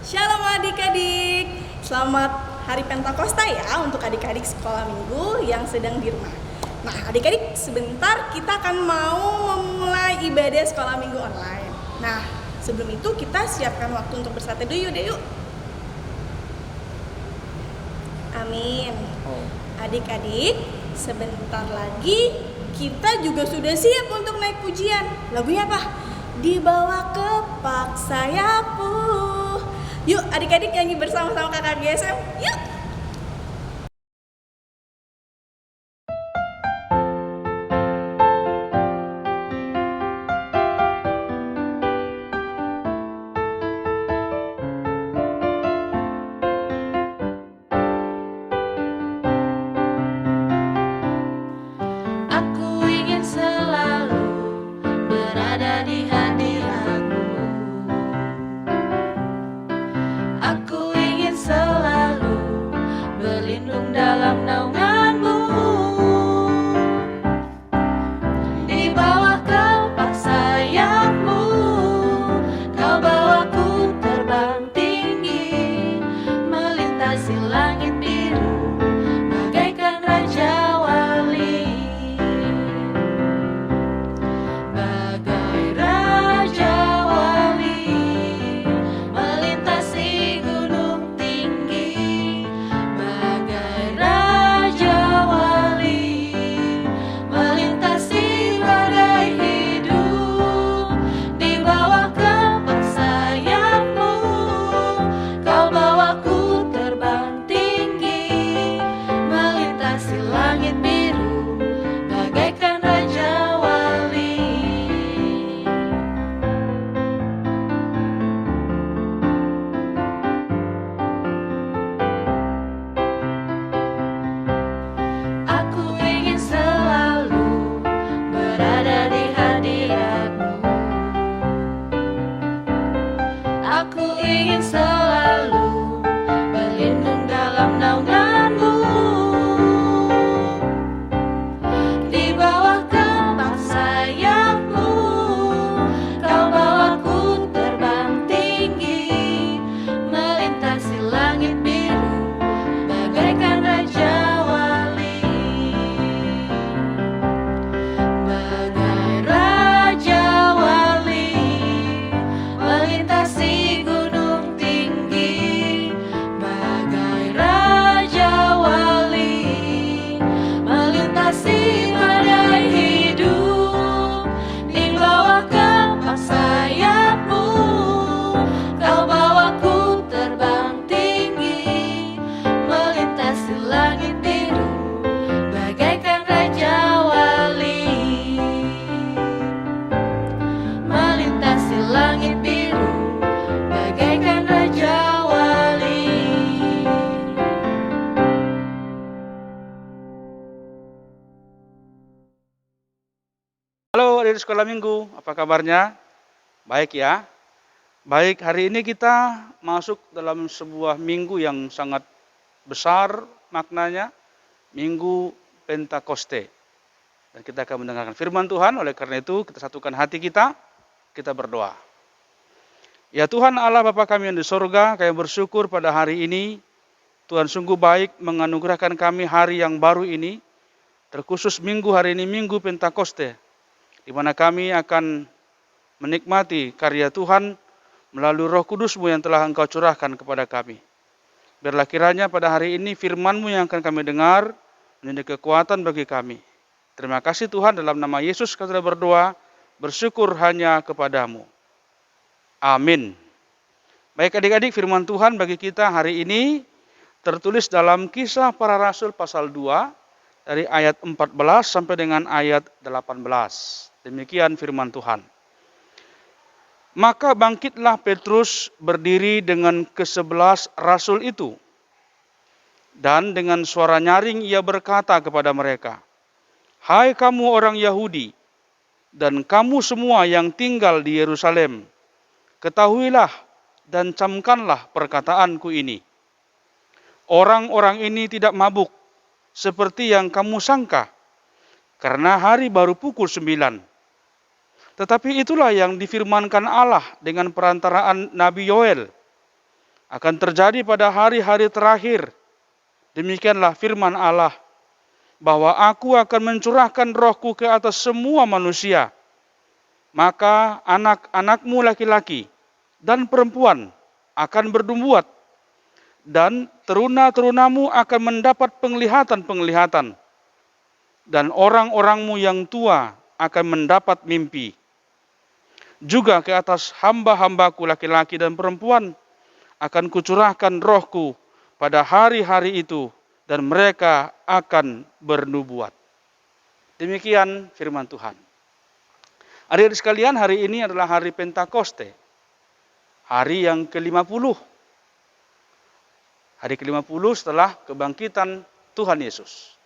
Shalom adik-adik, selamat hari Pentakosta ya untuk adik-adik sekolah minggu yang sedang di rumah. Nah adik-adik, sebentar kita akan mau memulai ibadah sekolah minggu online. Nah sebelum itu kita siapkan waktu untuk bersatu dulu deh yuk. Amin. Adik-adik, sebentar lagi kita juga sudah siap untuk naik pujian. Lagunya apa? Dibawa kepak sayapmu. Yuk adik-adik nyanyi bersama-sama kakak GSM. Yuk. Halo adik sekolah minggu, apa kabarnya? Baik ya. Baik, hari ini kita masuk dalam sebuah minggu yang sangat besar maknanya, Minggu Pentakoste. Dan kita akan mendengarkan firman Tuhan, oleh karena itu kita satukan hati kita berdoa. Ya Tuhan Allah Bapa kami yang di sorga, kami bersyukur pada hari ini, Tuhan sungguh baik menganugerahkan kami hari yang baru ini, terkhusus minggu hari ini, Minggu Pentakoste, di mana kami akan menikmati karya Tuhan melalui Roh Kudus-Mu yang telah Engkau curahkan kepada kami. Biarlah kiranya pada hari ini firman-Mu yang akan kami dengar menjadi kekuatan bagi kami. Terima kasih Tuhan, dalam nama Yesus kami telah berdoa, bersyukur hanya kepadamu. Amin. Baik adik-adik, firman Tuhan bagi kita hari ini tertulis dalam Kisah Para Rasul pasal 2 dari ayat 14 sampai dengan ayat 18. Demikian firman Tuhan. Maka bangkitlah Petrus berdiri dengan ke-11 rasul itu. Dan dengan suara nyaring ia berkata kepada mereka, "Hai kamu orang Yahudi, dan kamu semua yang tinggal di Yerusalem, ketahuilah dan camkanlah perkataanku ini. Orang-orang ini tidak mabuk, seperti yang kamu sangka, karena hari baru pukul 9. Tetapi itulah yang difirmankan Allah dengan perantaraan Nabi Yoel. akan terjadi pada hari-hari terakhir. Demikianlah firman Allah, bahwa aku akan mencurahkan rohku ke atas semua manusia. Maka anak-anakmu laki-laki dan perempuan akan bernubuat, dan teruna-terunamu akan mendapat penglihatan-penglihatan, dan orang-orangmu yang tua akan mendapat mimpi. Juga ke atas hamba-hambaku laki-laki dan perempuan akan kucurahkan rohku pada hari-hari itu, dan mereka akan bernubuat. Demikian firman Tuhan. Adik-adik sekalian, hari ini adalah hari Pentakoste, hari yang ke-50. Hari ke-50 setelah kebangkitan Tuhan Yesus.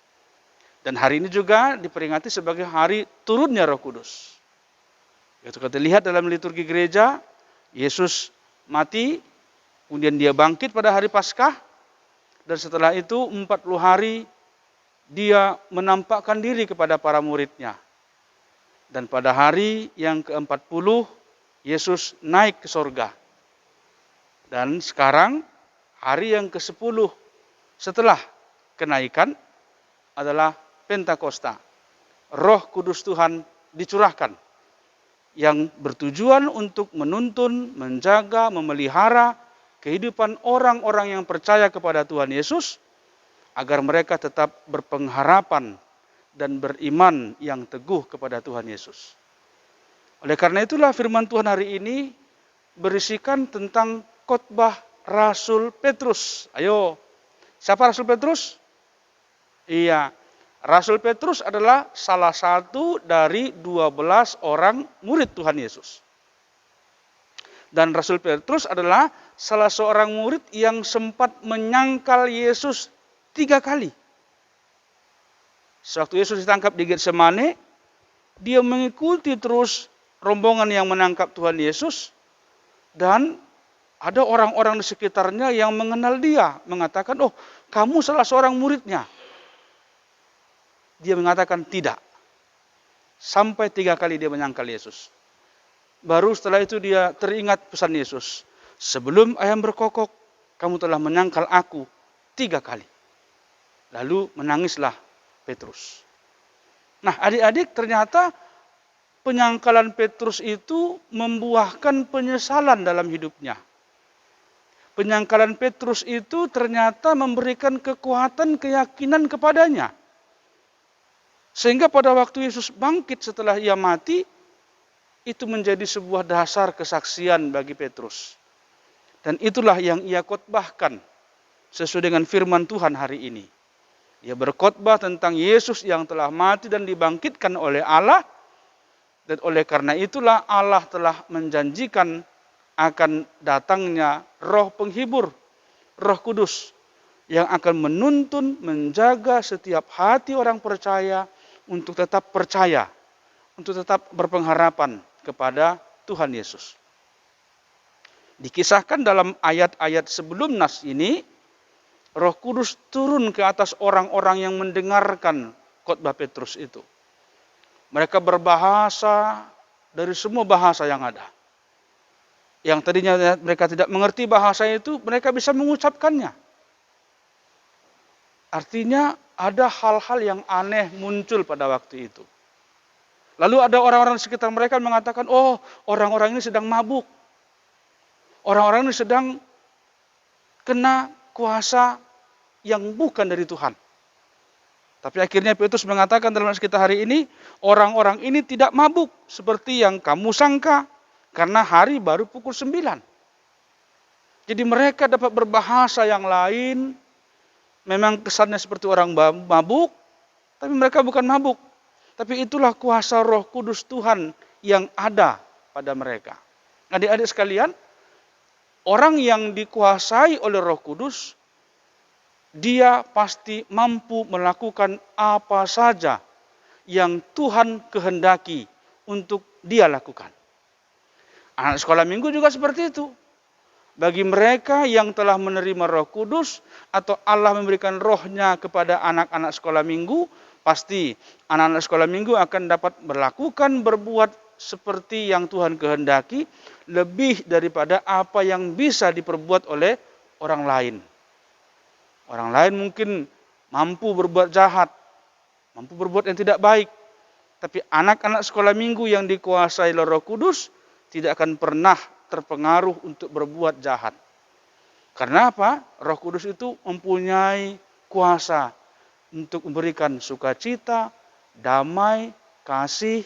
Dan hari ini juga diperingati sebagai hari turunnya Roh Kudus. Itu kita lihat dalam liturgi gereja, Yesus mati, kemudian dia bangkit pada hari Paskah, dan setelah itu 40 hari dia menampakkan diri kepada para muridnya. Dan pada hari yang ke-40, Yesus naik ke sorga. Dan sekarang, hari yang ke-10 setelah kenaikan adalah Pentakosta. Roh Kudus Tuhan dicurahkan, yang bertujuan untuk menuntun, menjaga, memelihara kehidupan orang-orang yang percaya kepada Tuhan Yesus, agar mereka tetap berpengharapan dan beriman yang teguh kepada Tuhan Yesus. Oleh karena itulah firman Tuhan hari ini berisikan tentang khotbah Rasul Petrus. Ayo, siapa Rasul Petrus? Iya, Rasul Petrus adalah salah satu dari 12 orang murid Tuhan Yesus. Dan Rasul Petrus adalah salah seorang murid yang sempat menyangkal Yesus 3 kali. Sewaktu Yesus ditangkap di Getsemane, dia mengikuti terus rombongan yang menangkap Tuhan Yesus, dan ada orang-orang di sekitarnya yang mengenal dia, mengatakan, oh, kamu salah seorang muridnya. Dia mengatakan tidak. Sampai 3 kali dia menyangkal Yesus. Baru setelah itu dia teringat pesan Yesus. Sebelum ayam berkokok, kamu telah menyangkal aku 3 kali. Lalu menangislah Petrus. Nah, adik-adik, ternyata penyangkalan Petrus itu membuahkan penyesalan dalam hidupnya. Penyangkalan Petrus itu ternyata memberikan kekuatan, keyakinan kepadanya. Sehingga pada waktu Yesus bangkit setelah ia mati, itu menjadi sebuah dasar kesaksian bagi Petrus. Dan itulah yang ia khotbahkan sesuai dengan firman Tuhan hari ini. Ia berkhotbah tentang Yesus yang telah mati dan dibangkitkan oleh Allah. Dan oleh karena itulah Allah telah menjanjikan akan datangnya Roh Penghibur, Roh Kudus, yang akan menuntun, menjaga setiap hati orang percaya untuk tetap percaya, untuk tetap berpengharapan kepada Tuhan Yesus. Dikisahkan dalam ayat-ayat sebelum nas ini, Roh Kudus turun ke atas orang-orang yang mendengarkan khotbah Petrus itu. Mereka berbahasa dari semua bahasa yang ada. Yang tadinya mereka tidak mengerti bahasa itu, mereka bisa mengucapkannya. Artinya ada hal-hal yang aneh muncul pada waktu itu. Lalu ada orang-orang di sekitar mereka yang mengatakan, oh, orang-orang ini sedang mabuk. Orang-orang ini sedang kena kuasa yang bukan dari Tuhan. Tapi akhirnya Petrus mengatakan dalam kita hari ini, orang-orang ini tidak mabuk seperti yang kamu sangka, karena hari baru pukul 9. Jadi mereka dapat berbahasa yang lain, memang kesannya seperti orang mabuk, tapi mereka bukan mabuk. Tapi itulah kuasa Roh Kudus Tuhan yang ada pada mereka. Adik-adik sekalian, orang yang dikuasai oleh Roh Kudus, dia pasti mampu melakukan apa saja yang Tuhan kehendaki untuk dia lakukan. Anak sekolah minggu juga seperti itu. Bagi mereka yang telah menerima Roh Kudus atau Allah memberikan rohnya kepada anak-anak sekolah minggu, pasti anak-anak sekolah minggu akan dapat melakukan, berbuat seperti yang Tuhan kehendaki, lebih daripada apa yang bisa diperbuat oleh orang lain. Orang lain mungkin mampu berbuat jahat, mampu berbuat yang tidak baik. Tapi anak-anak sekolah minggu yang dikuasai oleh Roh Kudus tidak akan pernah terpengaruh untuk berbuat jahat. Karena apa? Roh Kudus itu mempunyai kuasa untuk memberikan sukacita, damai, kasih,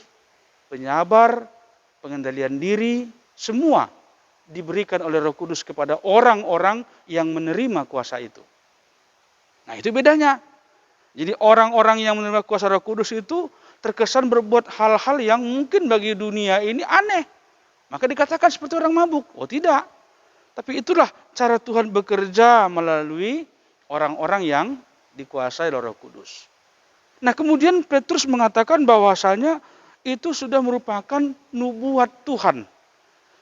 penyabar, pengendalian diri, semua diberikan oleh Roh Kudus kepada orang-orang yang menerima kuasa itu. Nah, itu bedanya. Jadi orang-orang yang menerima kuasa Roh Kudus itu terkesan berbuat hal-hal yang mungkin bagi dunia ini aneh. Maka dikatakan seperti orang mabuk. Oh tidak. Tapi itulah cara Tuhan bekerja melalui orang-orang yang dikuasai oleh Roh Kudus. Nah, kemudian Petrus mengatakan bahwasanya itu sudah merupakan nubuat Tuhan.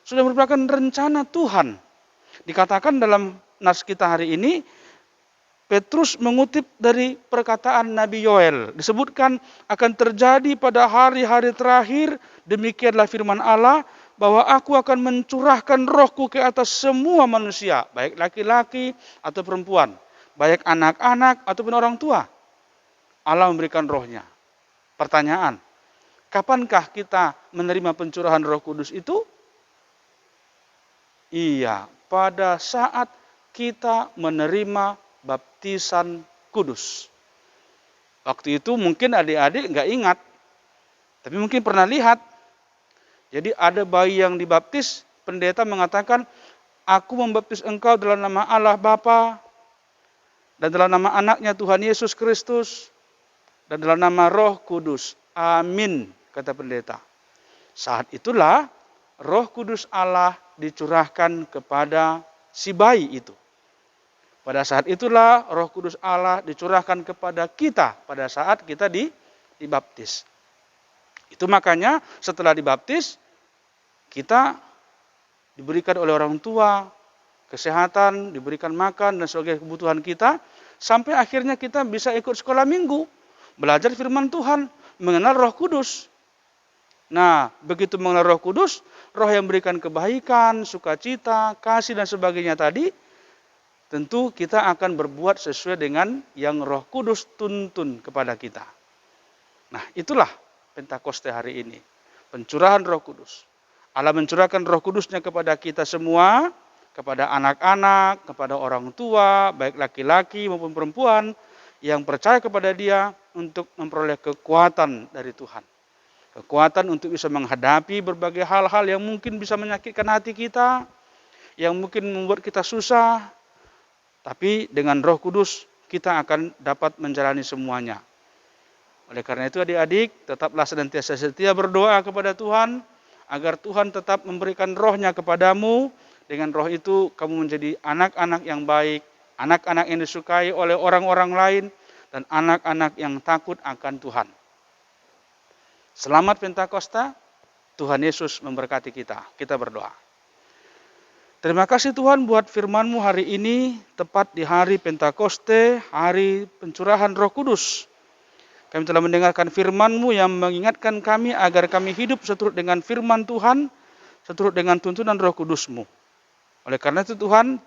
Sudah merupakan rencana Tuhan. Dikatakan dalam nas kita hari ini, Petrus mengutip dari perkataan Nabi Yoel. Disebutkan akan terjadi pada hari-hari terakhir, demikianlah firman Allah, bahwa aku akan mencurahkan rohku ke atas semua manusia, baik laki-laki atau perempuan, baik anak-anak ataupun orang tua. Allah memberikan rohnya. Pertanyaan, kapankah kita menerima pencurahan Roh Kudus itu? Iya, pada saat kita menerima baptisan kudus. Waktu itu mungkin adik-adik nggak ingat, tapi mungkin pernah lihat. Jadi ada bayi yang dibaptis, pendeta mengatakan, aku membaptis engkau dalam nama Allah Bapa, dan dalam nama anaknya Tuhan Yesus Kristus, dan dalam nama Roh Kudus. Amin, kata pendeta. Saat itulah Roh Kudus Allah dicurahkan kepada si bayi itu. Pada saat itulah Roh Kudus Allah dicurahkan kepada kita pada saat kita dibaptis. Itu makanya setelah dibaptis, kita diberikan oleh orang tua kesehatan, diberikan makan dan sebagai kebutuhan kita, sampai akhirnya kita bisa ikut sekolah minggu, belajar firman Tuhan, mengenal Roh Kudus. Nah, begitu mengenal Roh Kudus, Roh yang memberikan kebaikan, sukacita, kasih dan sebagainya tadi, tentu kita akan berbuat sesuai dengan yang Roh Kudus tuntun kepada kita. Nah, itulah Pentakoste hari ini. Pencurahan Roh Kudus. Allah mencurahkan Roh Kudusnya kepada kita semua, kepada anak-anak, kepada orang tua, baik laki-laki maupun perempuan, yang percaya kepada Dia untuk memperoleh kekuatan dari Tuhan. Kekuatan untuk bisa menghadapi berbagai hal-hal yang mungkin bisa menyakitkan hati kita, yang mungkin membuat kita susah, tapi dengan Roh Kudus kita akan dapat menjalani semuanya. Oleh karena itu adik-adik, tetaplah senantiasa setia berdoa kepada Tuhan, agar Tuhan tetap memberikan rohnya kepadamu. Dengan roh itu kamu menjadi anak-anak yang baik, anak-anak yang disukai oleh orang-orang lain, dan anak-anak yang takut akan Tuhan. Selamat Pentakosta, Tuhan Yesus memberkati kita. Kita berdoa. Terima kasih Tuhan buat firman-Mu hari ini, tepat di hari Pentakoste, hari pencurahan Roh Kudus. Kami telah mendengarkan firman-Mu yang mengingatkan kami agar kami hidup seturut dengan firman Tuhan, seturut dengan tuntunan Roh Kudus-Mu. Oleh karena itu Tuhan,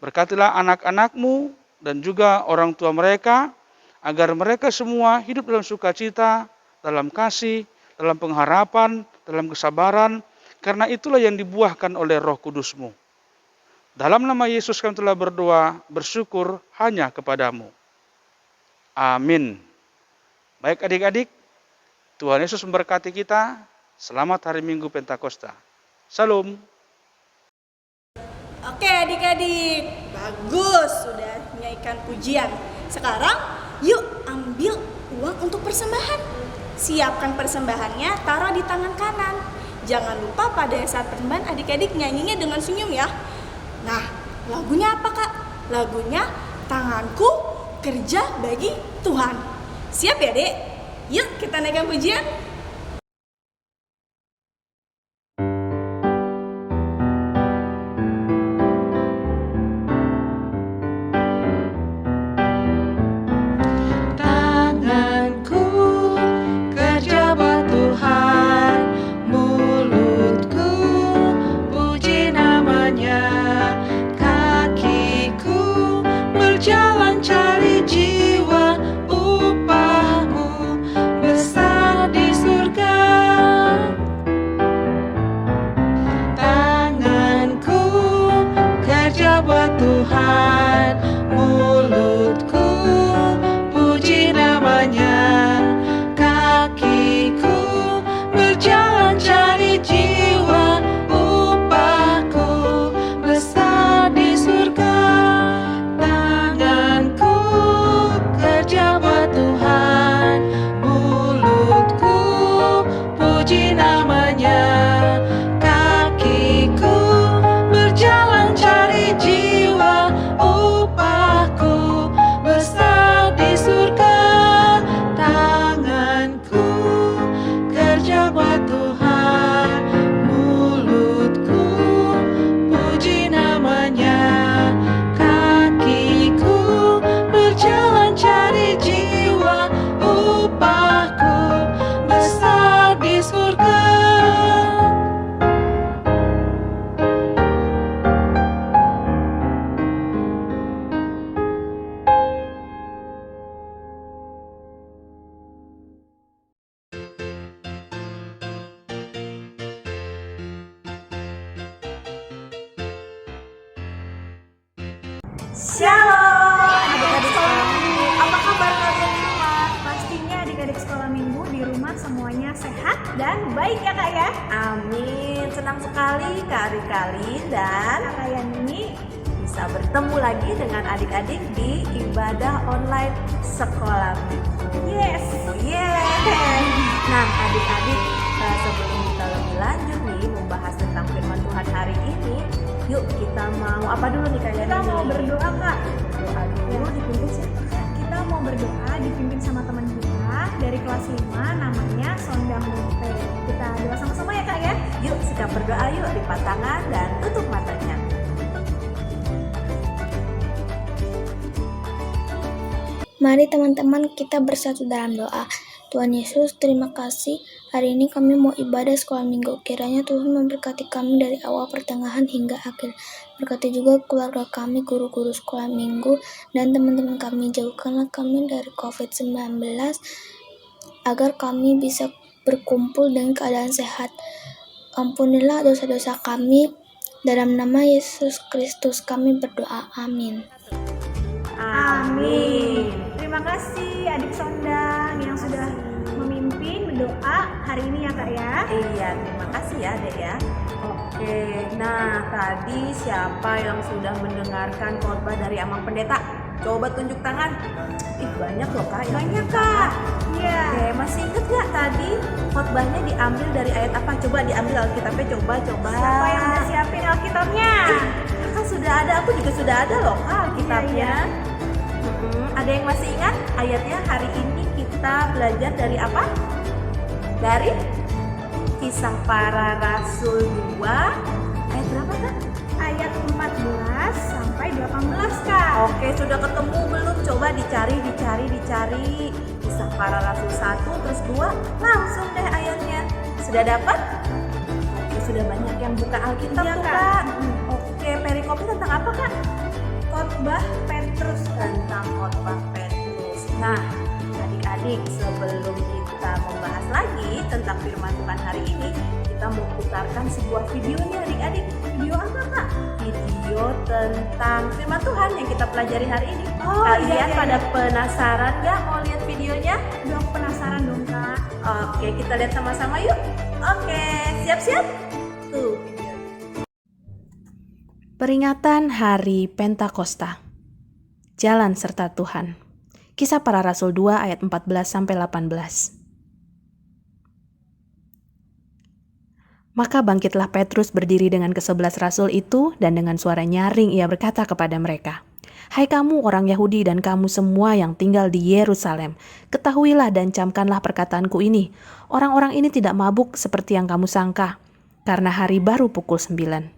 berkatilah anak-anak-Mu dan juga orang tua mereka, agar mereka semua hidup dalam sukacita, dalam kasih, dalam pengharapan, dalam kesabaran, karena itulah yang dibuahkan oleh Roh Kudus-Mu. Dalam nama Yesus kami telah berdoa, bersyukur hanya kepadamu. Amin. Baik adik-adik, Tuhan Yesus memberkati kita. Selamat hari Minggu Pentakosta. Salam. Oke adik-adik, bagus sudah menyanyikan pujian. Sekarang yuk ambil uang untuk persembahan. Siapkan persembahannya, taruh di tangan kanan. Jangan lupa pada saat persembahan adik-adik nyanyinya dengan senyum ya. Nah, lagunya apa kak? Lagunya Tanganku Kerja Bagi Tuhan. Siap ya dek? Yuk kita naikkan pujian. Tanganku kerja buat Tuhan, mulutku puji namanya, kakiku upahku besar di surga. Shalom adik-adik sekolah minggu, apa kabar kalian di rumah? Pastinya adik-adik sekolah minggu di rumah semuanya sehat dan baik ya kak ya? Amin, senang sekali Kak Rikali dan Kak Yani bisa bertemu lagi dengan adik-adik di ibadah online sekolah minggu. Yes. Yeay. Nah adik-adik, sebelum kita lebih lanjut nih membahas tentang firman Tuhan hari ini, yuk kita mau apa dulu nih Kak Yani? Kita mau berdoa kak. Doa dulu dipimpin siapa Kak? Kita mau berdoa dipimpin sama teman kita dari kelas 5 namanya Sonda Munte. Kita doa sama-sama ya kak ya? Yuk sikap berdoa yuk, lipat tangan dan tutup matanya. Mari teman-teman kita bersatu dalam doa. Tuhan Yesus, terima kasih. Hari ini kami mau ibadah sekolah minggu. Kiranya Tuhan memberkati kami dari awal, pertengahan, hingga akhir. Berkati juga keluarga kami, guru-guru sekolah minggu, dan teman-teman kami. Jauhkanlah kami dari COVID-19, agar kami bisa berkumpul dengan keadaan sehat. Ampunilah dosa-dosa kami. Dalam nama Yesus Kristus kami berdoa. Amin. Amin. Terima kasih adik Sondang yang sudah memimpin berdoa hari ini ya kak ya. Iya, terima kasih ya Dek ya. Oke, nah tadi siapa yang sudah mendengarkan khotbah dari Amang Pendeta? Coba tunjuk tangan. Ih banyak loh Kak. yang Banyak tunjuk kak. tangan. Iya. Oke, masih inget gak tadi khotbahnya diambil dari ayat apa? Coba diambil Alkitabnya, coba. Siapa yang udah siapin Alkitabnya? Kakak sudah ada, aku juga sudah ada loh Kak Alkitabnya. Ada yang masih ingat ayatnya? Hari ini kita belajar dari apa? Dari Kisah Para Rasul 2 ayat berapa Kak? Ayat 14 sampai 18 kak. Oke, sudah ketemu belum? Coba dicari. Kisah Para Rasul 1 terus 2, langsung deh ayatnya. Sudah dapat? Oke, sudah banyak yang buka Alkitab Iya, tuh Kak. Kak. Oke, perikopnya tentang apa Kak? Khotbah Petrus kan. Tentang khotbah Petrus. Nah, adik-adik, sebelum kita membahas lagi tentang firman Tuhan hari ini, kita mau putarkan sebuah video nih adik-adik. Video apa Kak? Video tentang firman Tuhan yang kita pelajari hari ini. Oh, Kalian iya. pada penasaran gak mau lihat videonya? Udah aku penasaran dong kak. Oke, kita lihat sama-sama yuk. Oke, siap-siap? Tuh videonya. Peringatan Hari Pentakosta. Jalan serta Tuhan. Kisah Para Rasul 2 ayat 14-18. Maka bangkitlah Petrus berdiri dengan ke-11 rasul itu, dan dengan suara nyaring ia berkata kepada mereka, "Hai kamu orang Yahudi dan kamu semua yang tinggal di Yerusalem, ketahuilah dan camkanlah perkataanku ini. Orang-orang ini tidak mabuk seperti yang kamu sangka, karena hari baru pukul 9.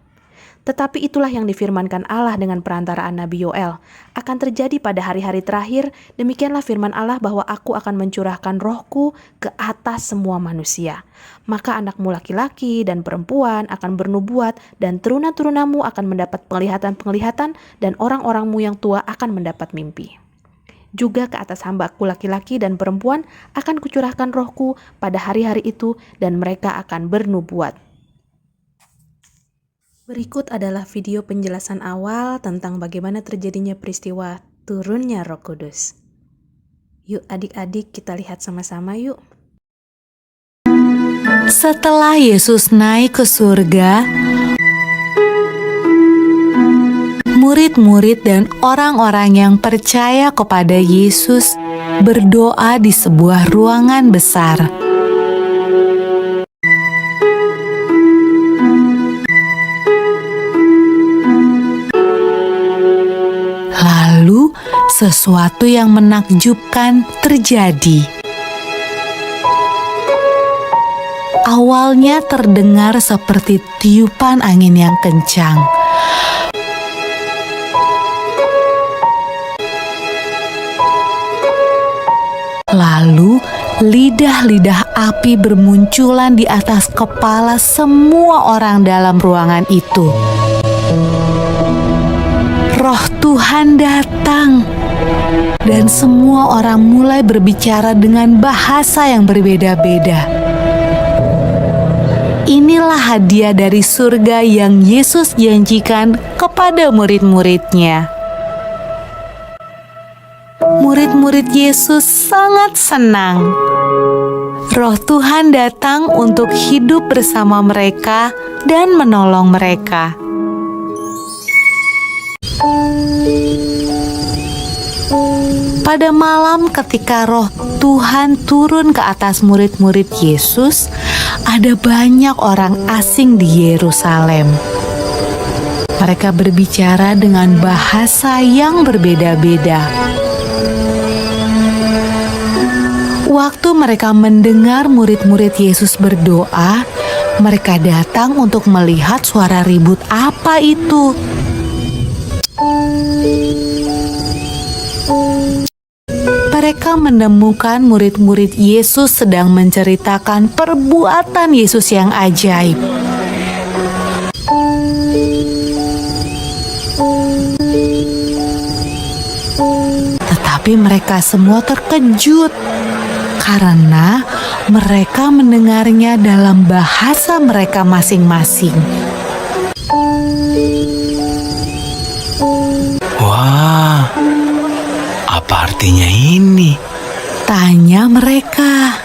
Tetapi itulah yang difirmankan Allah dengan perantaraan Nabi Yoel. Akan terjadi pada hari-hari terakhir, demikianlah firman Allah bahwa aku akan mencurahkan rohku ke atas semua manusia. Maka anakmu laki-laki dan perempuan akan bernubuat, dan teruna-turunamu akan mendapat penglihatan-penglihatan, dan orang-orangmu yang tua akan mendapat mimpi. Juga ke atas hambaku laki-laki dan perempuan akan kucurahkan rohku pada hari-hari itu, dan mereka akan bernubuat." Berikut adalah video penjelasan awal tentang bagaimana terjadinya peristiwa turunnya Roh Kudus. Yuk adik-adik kita lihat sama-sama yuk. Setelah Yesus naik ke surga, murid-murid dan orang-orang yang percaya kepada Yesus berdoa di sebuah ruangan besar. Lalu, sesuatu yang menakjubkan terjadi. Awalnya terdengar seperti tiupan angin yang kencang. Lalu lidah-lidah api bermunculan di atas kepala semua orang dalam ruangan itu. Roh Tuhan datang dan semua orang mulai berbicara dengan bahasa yang berbeda-beda. Inilah hadiah dari surga yang Yesus janjikan kepada murid-muridnya. Murid-murid Yesus sangat senang. Roh Tuhan datang untuk hidup bersama mereka dan menolong mereka. Pada malam ketika Roh Tuhan turun ke atas murid-murid Yesus, ada banyak orang asing di Yerusalem. Mereka berbicara dengan bahasa yang berbeda-beda. Waktu mereka mendengar murid-murid Yesus berdoa, mereka datang untuk melihat suara ribut apa itu. Mereka menemukan murid-murid Yesus sedang menceritakan perbuatan Yesus yang ajaib. Tetapi mereka semua terkejut karena mereka mendengarnya dalam bahasa mereka masing-masing. Wah, apa artinya ini? Tanya mereka.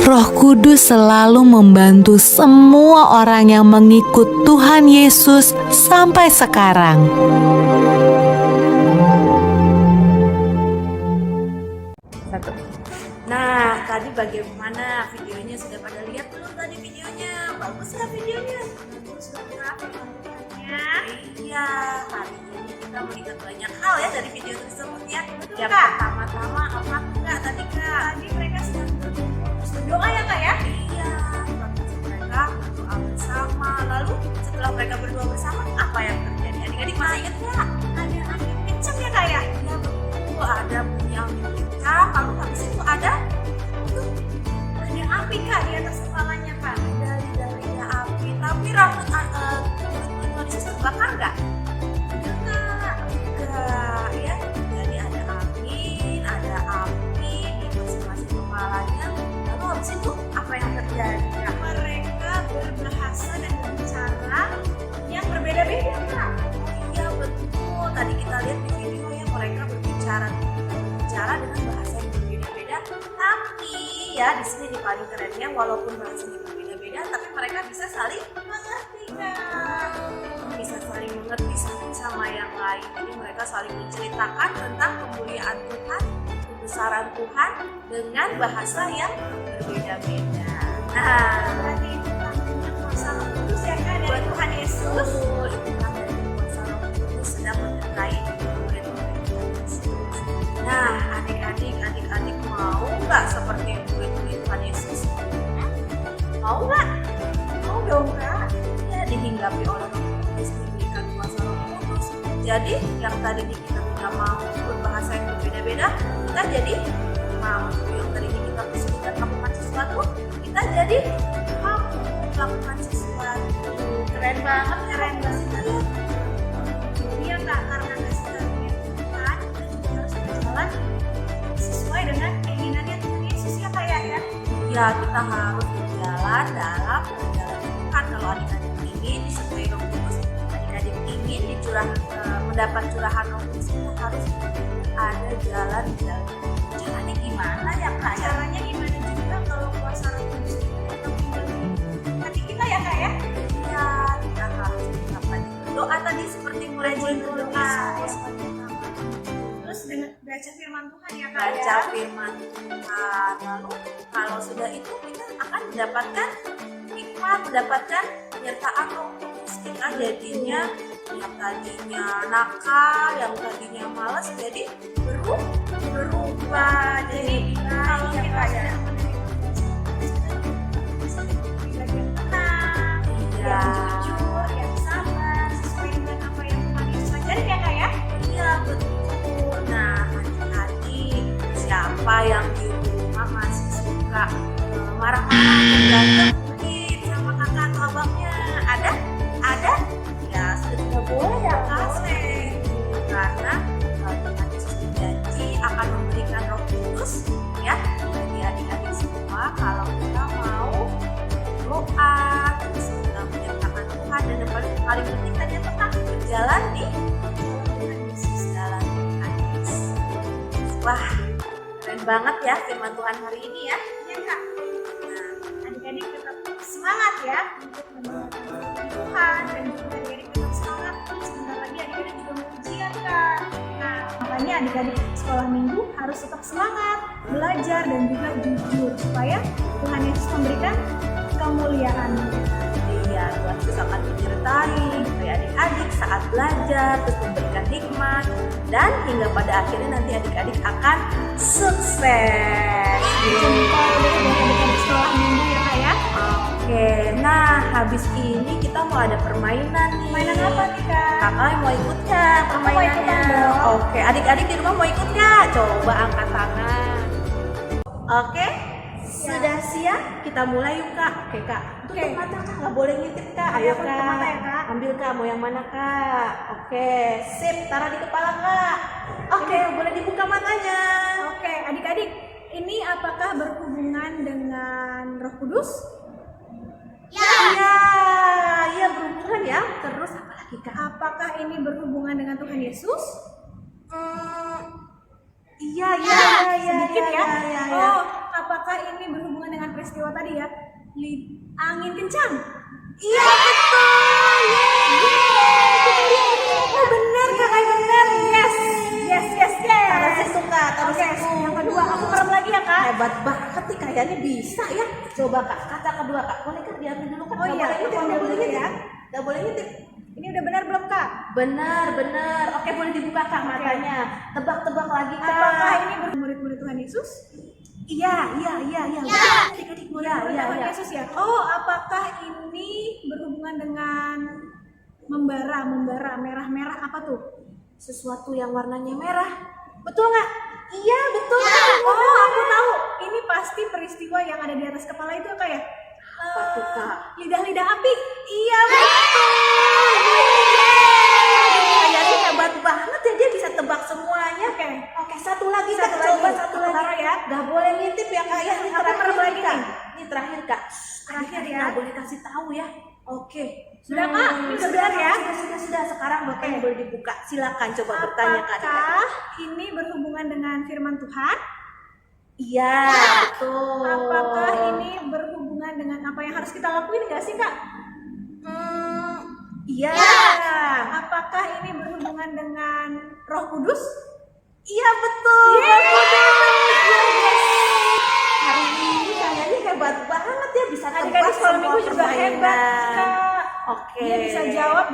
Roh Kudus selalu membantu semua orang yang mengikut Tuhan Yesus sampai sekarang. Satu. Nah, tadi bagaimana videonya? Sudah pada lihat belum tadi videonya? Bagus nggak videonya? Bagus banget teman-temannya. Iya, hari ini kita melihat banyak hal ya dari video tersebut ya. Yang pertama-tama apa enggak tadi Kak? Tadi mereka sedang berdoa ya Kak ya? Iya, mereka berdoa bersama. Lalu setelah mereka berdoa bersama, apa yang terjadi? Adik-adik masih ingat nggak? Ada angin kencang ya Kak ya? Iya betul, ada bunyi angin kencang. Lalu habis itu ada api Kak di atas kepalanya Kak. Ada lidah api. Tapi rambut murid Yesus terbakar nggak? Enggak ya. Jadi ada angin, ada api di masing-masing kepalanya. Lalu habis itu apa yang terjadi Kak? Mereka berbahasa dan berbicara yang berbeda-beda Kak. Iya betul. Tadi kita lihat di video ya, mereka berbicara dengan bahasa yang berbeda-beda. Tapi ya di sini nih paling kerennya, walaupun bahasanya berbeda-beda, tapi mereka bisa saling mengerti Kak. Bisa saling mengerti satu sama yang lain. Jadi mereka saling menceritakan tentang kemuliaan Tuhan, kebesaran Tuhan dengan bahasa yang berbeda-beda. Nah, tadi itu kan kuasa Roh Kudus ya Kak dari Tuhan Yesus. Itu kan dari kuasa Roh Kudus sedang menyertai murid-murid Yesus. Nah, adik-adik mau nggak seperti murid-murid Tuhan Yesus? Mau nggak? Mau dong Kak. Ya, dihinggapi oleh Roh Kudus, diberikan kuasa Roh Kudus. Jadi yang tadi kita tidak mau berbahasa yang berbeda-beda, kita jadi mampu. Yang tadi kita kesulitan melakukan sesuatu, kita jadi mampu melakukan sesuatu. Keren banget ya. Iya Kak, karena kasih karunia Tuhan, kita juga harus berjalan sesuai dengan keinginannya Tuhan Yesus ya Kak ya. Ya, kita harus berjalan dalam perjalanan Tuhan. Kalau adik-adik ingin disertai Roh Kudus, adik-adik ingin mendapat curahan Roh Kudus, kita harus ada jalan. Caranya gimana ya Kak? Caranya gimana juga kalau kuasa Roh Kudus kita hati kita ya Kak ya? Iya, kita harus mendapat doa tadi seperti mulai berdoa. Terus dengan baca firman Tuhan ya Kak. Baca firman Tuhan. Lalu kalau sudah itu kita akan mendapatkan hikmat, mendapatkan penyertaan Roh Kudus. Kita jadinya yang tadinya nakal, yang tadinya malas jadi berubah. Jadi kalau kita sudah menerima yang tenang, yang jujur, yang sabar, sesuai dengan apa yang Tuhan Yesus ajarin ya Kak ya. Ganteng mungkin sama kakak atau abangnya. Ada? Ya sudah boleh ya kasih. Karena Tuhan Yesus berjanji akan memberikan Roh Kudus ya bagi adik-adik semua kalau kita mau doa, terus kita menyertakan Tuhan, dan yang paling penting tadi apa? Berjalan di Tuhan Yesus dalam Yesus. Wah, keren banget ya firman Tuhan hari ini ya. Iya Kak. Nah, adik-adik tetap semangat ya untuk mendengarkan Tuhan, dan juga adik-adik tetap semangat. Sebentar lagi adik-adik juga mau ujian Kak. Nah, makanya adik-adik sekolah minggu harus tetap semangat, belajar dan juga jujur supaya Tuhan Yesus memberikan kemuliaan. Iya, Tuhan Yesus akan menyertai adik-adik saat belajar, terus memberikan hikmat, dan hingga pada akhirnya nanti adik-adik akan sukses. Jumpa dari adik-adik sekolah minggu ya Kak ya. Oke, nah habis ini kita mau ada permainan nih. Mainan apa nih Kak? Kakak mau ikut nggak permainannya? ikutan dong. Oke, adik-adik di rumah mau ikut nggak? Coba angkat tangan. Oke, sudah siap? Kita mulai yuk Kak. Oke Kak, tutup mata Kak, nggak boleh ngintip Kak. Ayo Tutup Kak, mata ya, Kak. ambil Kak, mau yang mana Kak? Oke, sip, taruh di kepala Kak. Oke, boleh dibuka matanya. Oke, adik-adik, ini apakah berhubungan dengan Roh Kudus? Iya berhubungan ya. Terus apa lagi Kak? Apakah ini berhubungan dengan Tuhan Yesus? Iya. Sedikit ya. Iya. Oh, apakah ini berhubungan dengan peristiwa tadi ya? Angin kencang. Iya betul. Oh benar Kak, benar. Yes. Taruh situ Kak, taruh Oke, situ. yang kedua aku merem lagi ya Kak. Hebat banget nih, kayaknya bisa ya. Coba Kak, kata kedua Kak. Boleh Kak diambil dulu Kak? Oh iya, aku ambil dulu ya. Gak boleh ngintip. Ini udah benar belum Kak? Benar. Oke, boleh dibuka Kak matanya. Tebak-tebak lagi Kak. Apakah ini murid-murid Tuhan Yesus? Iya. Adik-adik Murid-murid Tuhan Yesus ya. Oh, apakah ini berhubungan dengan membara, merah-merah apa tuh? Sesuatu yang warnanya merah. Betul nggak? Iya betul. Oh, aku tahu. Ini pasti peristiwa yang ada di atas kepala itu Kak ya? Apa tuh Kak? Lidah-lidah api. Iya betul. Kayaknya hebat banget ya, dia bisa tebak semuanya. Oke, satu lagi Kak. Coba satu lagi. Taruh ya. Gak boleh ngintip ya Kak ya. Ini Aku terakhir merem lagi Kak. nih. Ini terakhir Kak. Terakhir ya. Gak boleh kasih tahu ya. Oke. Sudah, Kak? Ini udah benar ya? Sudah. Sekarang botolnya boleh dibuka. Silakan coba bertanya Kak. Apakah ini berhubungan dengan firman Tuhan? Iya, betul. Apakah ini berhubungan dengan apa yang harus kita lakuin nggak sih Kak? Iya. Apakah ini berhubungan dengan Roh Kudus? Iya betul. Hari ini kayaknya hebat banget ya, bisa Adik-adik tebak sekolah semua minggu juga permainan. hebat Kak. Oke. Dia bisa jawab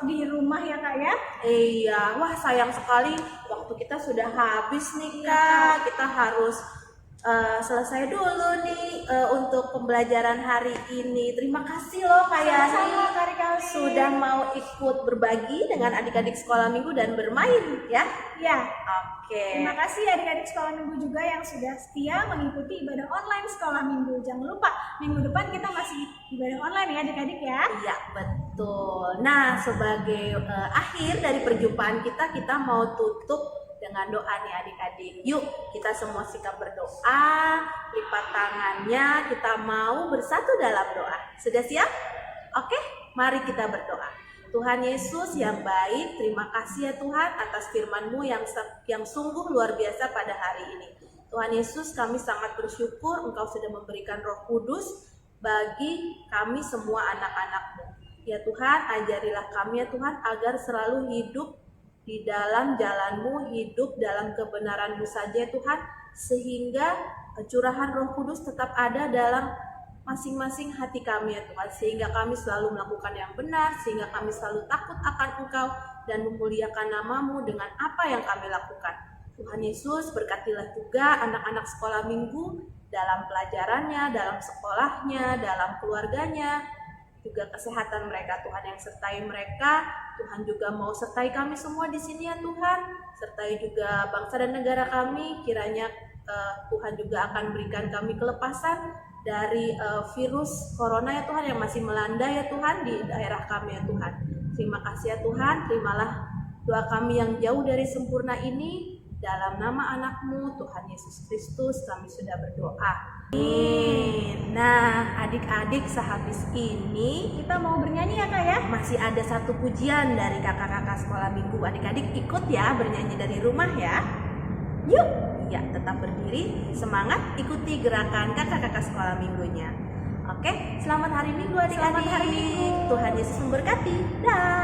di rumah ya Kak ya? Iya, wah sayang sekali waktu kita sudah habis nih Kak. Kita harus selesai dulu nih untuk pembelajaran hari ini. Terima kasih loh Kak Yani Sama-sama, Kak Rikali. sudah mau ikut berbagi dengan adik-adik sekolah minggu dan bermain ya. Ya. Oke. Terima kasih adik-adik sekolah minggu juga yang sudah setia mengikuti ibadah online sekolah minggu. Jangan lupa minggu depan kita masih ibadah online ya adik-adik ya. Iya betul. Nah sebagai akhir dari perjumpaan kita mau tutup dengan doa nih adik-adik. Yuk kita semua sikap berdoa, lipat tangannya, kita mau bersatu dalam doa. Sudah siap? Oke, mari kita berdoa. Tuhan Yesus yang baik, terima kasih ya Tuhan atas firman-Mu yang sungguh luar biasa pada hari ini. Tuhan Yesus, kami sangat bersyukur Engkau sudah memberikan Roh Kudus bagi kami semua anak-anak-Mu. Ya Tuhan, ajarilah kami ya Tuhan agar selalu hidup di dalam jalan-Mu, hidup dalam kebenaran-Mu saja Tuhan, sehingga curahan Roh Kudus tetap ada dalam masing-masing hati kami ya Tuhan, sehingga kami selalu melakukan yang benar, sehingga kami selalu takut akan Engkau dan memuliakan nama-Mu dengan apa yang kami lakukan. Tuhan Yesus, berkatilah juga anak-anak sekolah minggu dalam pelajarannya, dalam sekolahnya, dalam keluarganya, juga kesehatan mereka Tuhan yang sertai mereka. Tuhan juga mau sertai kami semua di sini ya Tuhan, sertai juga bangsa dan negara kami. Kiranya Tuhan juga akan berikan kami kelepasan dari virus corona ya Tuhan yang masih melanda ya Tuhan di daerah kami ya Tuhan. Terima kasih ya Tuhan, terimalah doa kami yang jauh dari sempurna ini. Dalam nama anak-Mu Tuhan Yesus Kristus kami sudah berdoa. Amin. Nah, adik-adik, sehabis ini kita mau bernyanyi ya Kak ya. Masih ada satu pujian dari kakak-kakak sekolah minggu. Adik-adik ikut ya bernyanyi dari rumah ya. Yuk, ya tetap berdiri, semangat ikuti gerakan kakak-kakak sekolah minggunya. Oke, selamat hari Minggu adik-adik. Selamat hari Minggu. Tuhan Yesus memberkati. Dah.